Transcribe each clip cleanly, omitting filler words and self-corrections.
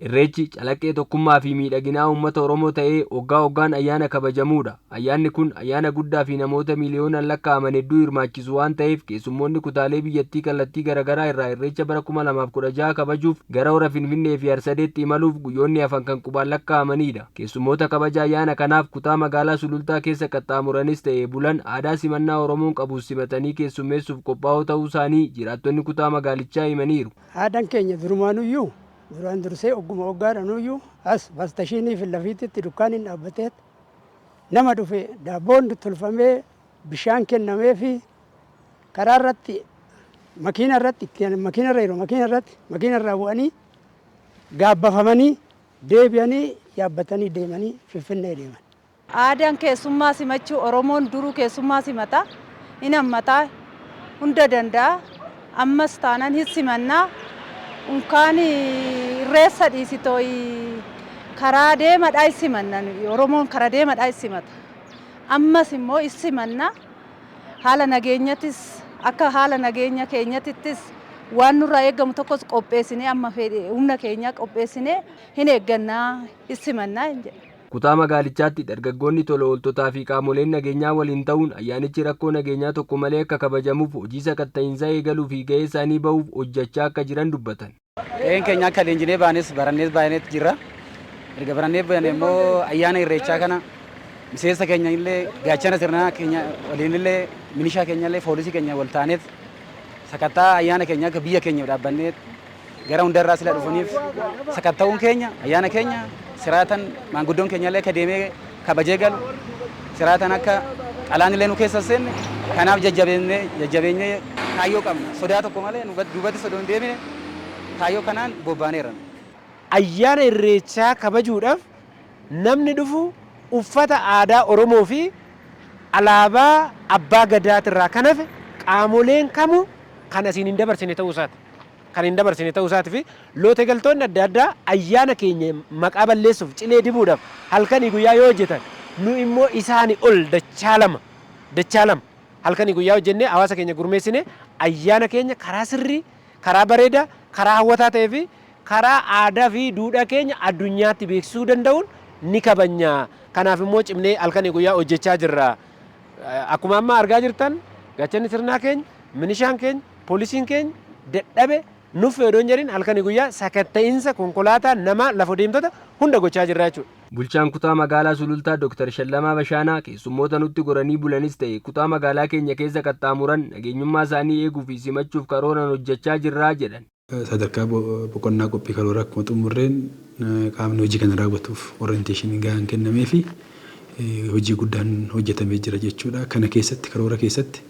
Irreechi calaqqee tokkummaa fi miidhaginaa uummata Oromoo ta'ee waggaa waggaan ayyaana kabajamuudha. Ayyaanni kun ayyaana guddaa fi namoota miiliyoonaan lakkaa'aman hedduu hirmaachisu waan ta'eef keessummoonni kutaalee biyyattii kallattii garaagaraa irraa irreecha bara 2016 kabajuuf gara hora Finfinnee fi Harsadeetti imaluuf guyyoonni hafan kan qubaan lakkaa'amanidha. Keessummoota kabaja ayyaana kanaaf kutaa magaalaa Sulultaa keessa qaxxaamuranis ta'ee bulan aadaa simannaa Oromoon qabu simatanii keessummeessuuf qophaa'oo ta'uu isaanii jiraattonni kutaa magaalichaa himaniiru. Aadaan keenya durumaanuyyuu duraan dursee ogguma waggaadhanuyyuu as bastashiinii fi lafiitti dukkaan hin dhaabbateet nama dhufe daabboon tolfamee bishaan kennamee fi karaa irratti makiina irraa bu'anii gaabbafamanii deebi'anii yaabbatanii deemanii Finfinnee deeman. Aadaan keessummaa simachuu Oromoon duruu keessummaa simata hin hammataa hunda danda'a ammas taanaan hin simannaa. Unkaan irreessa dhiisitooyi karaa deemadhaa isimanna Oromoon karaa deemadhaa isimata. Ammas immoo isimanna haala nageenyattis akka haala nageenya keenyattis waan nurraa eegamu tokkos qopheessinee amma humna keenya qopheessinee hin eeggannaa isimannaa hin jedhu. Kutaa magaalichaatti dargaggoonni tola ooltotaa fi qaamoleen nageenyaa waliin ta'uun ayyaanichi rakkoo nageenyaa tokko malee akka kabajamuuf hojii sakatta'iinsaa eegaluu fi gahee isaanii bahuuf hojjechaa akka jiran dubbatan. Gaheen keenya akka leenjinee baanes barannees baay'eetti jirra. Erga barannee baane immoo ayyaana irreechaa kana miseensa keenya illee gaachana sirnaa keenya waliin illee milishaa keenya illee poolisii keenya wal taaneet sakattaa ayyaana keenya akka biyya keenya dhaabbanneet gara hundarraa sila dhufaniif sakatta'uun keenya ayyaana keenya siraatan maanguddoon keenya illee akka deemee kabajee galu siraatan akka qalaan illee nu keessa seenne kanaaf jajjabeenyee kaayyoo qabna sodaa tokko malee duubatti sodoon deemine kaayyoo kanaan bobbaaneerra. Ayyaana irreechaa kabajuudhaaf namni dhufu uffata aadaa Oromoo fi alaabaa abbaa gadaatirraa kan hafe qaamoleen kamuu kan asiin hin dabarsine ta'uu isaati. Kan hin dabarsine ta'uu isaatii fi loote galtoonni adda addaa ayyaana keenya maqaa balleessuuf cilee dibuudhaaf halkanii guyyaa yoo hojjetan nu immoo isaanii ol dachaa lama halkanii guyyaa hojjennee hawaasa keenya gurmeessine ayyaana keenya karaa sirrii, karaa bareedaa, karaa hawwataa ta'ee fi karaa aadaa fi duudhaa keenya addunyaatti beeksisuu danda'uun ni kabajna. Kanaaf immoo cimnee halkanii guyyaa hojjechaa jirra. Akkuma amma argaa jirtan gaachanni sirnaa keenya, milishaan keenya, poolisiin keenya dadhabe nuuf fedhoon jedhin halkanii guyyaa sakatta'iinsa konkolaataa nama lafa deemtota hunda gochaa jirra jechuudha. Bulchaan kutaa magaalaa Sulultaa Dr. Shallamaa Bashaanaa keessummoota nutti goranii bulanis ta'e kutaa magaalaa keenya keessa qaxxaamuran nageenyummaa isaanii eeguu fi simachuuf karooran hojjechaa jirraa jedhan. Sadarkaa boqonnaa qophii karoora akkuma xumurreen qaamni hojii kana raawwatuuf orienteeshinii gahaan kennamee fi hojii guddaan hojjetamee jira jechuudha. Kana keessatti karoora keessatti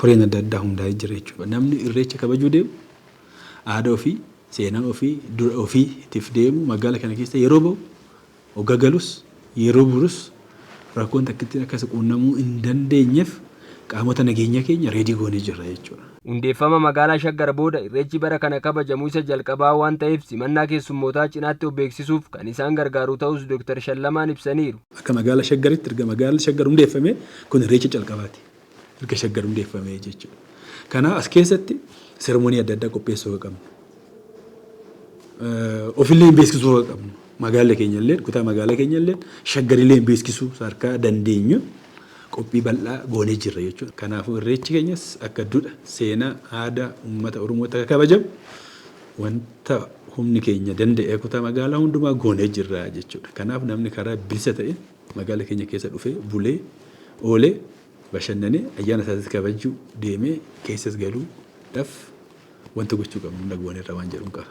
koreen adda addaa hundaa'ee jira jechuudha. Namni irreecha kabajuu deemu aadaa ofii, seenaa ofii, dura ofiitiif deemu magaalaa kana keessa yeroo bahu hoggaa galus yeroo burus rakkoon takkittiin akkas quunnamuu hin dandeenyeef qaamota nageenya keenya reedii goonee jirra jechuudha. Hundeeffama magaalaa Shaggar booda irreechi bara kana kabajamuu isa jalqabaa waan ta'eef simannaa keessummootaa cinaatti beeksisuuf kan isaan gargaaru ta'us Dr. Shallamaan ibsaniiru. Akka magaalaa Shaggaritti erga magaalaa Shaggar hundeeffame kun irreecha jalqabaati. Erga Shaggar hundeeffame jechuudha. Kanaaf as keessatti seremoonii adda addaa qopheessuu qabna. Ofillee beeksisuu qabna. Magaalaa keenya illee kutaa magaalaa keenya illee Shaggarillee beeksisuu sadarkaa dandeenyu qophii bal'aa goonee jirra jechuudha. Kanaafuu irreechi keenyas akka duudha seenaa aadaa uummata Oromoo akka kabajamu wanta humni keenya danda'e kutaa magaalaa hundumaa goonee jirra jechuudha. Kanaaf namni karaa bilisa ta'e magaalaa keenya keessa dhufee bulee oolee bashannanee ayyaana isaatti kabajuu deemee keessas galuudhaaf wanta gochuu qabnu goonee irra waan jedhu qaba.